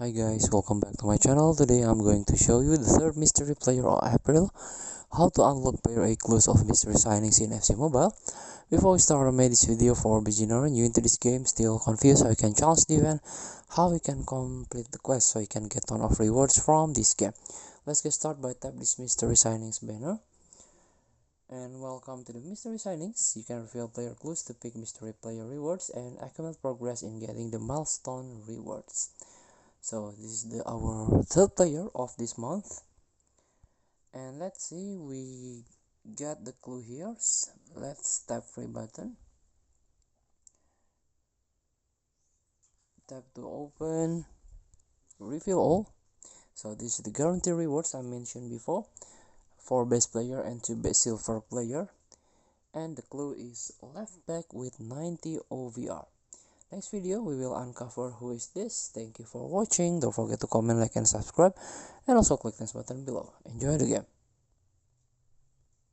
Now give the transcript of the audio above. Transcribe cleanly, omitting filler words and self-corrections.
Hi guys, welcome back to my channel. Today I'm going to show you the third mystery player of April, how to unlock player A clues of mystery signings in FC Mobile. Before we start, I made this video for beginner new into this game, still confused how you can challenge the event, how you can complete the quest so you can get ton of rewards from this game. Let's get started by tap this mystery signings banner. And welcome to the mystery signings. You can reveal player clues to pick mystery player rewards and accumulate progress in getting the milestone rewards. So this is our third player of this month, and let's see, we got the clue here. Let's tap free button, tap to open, reveal all. So this is the guarantee rewards I mentioned before for best player and to best silver player, and the clue is left back with 90 OVR. Next video we will uncover who is this. Thank you for watching. Don't forget to comment, like and subscribe, and also click this button below. Enjoy the game.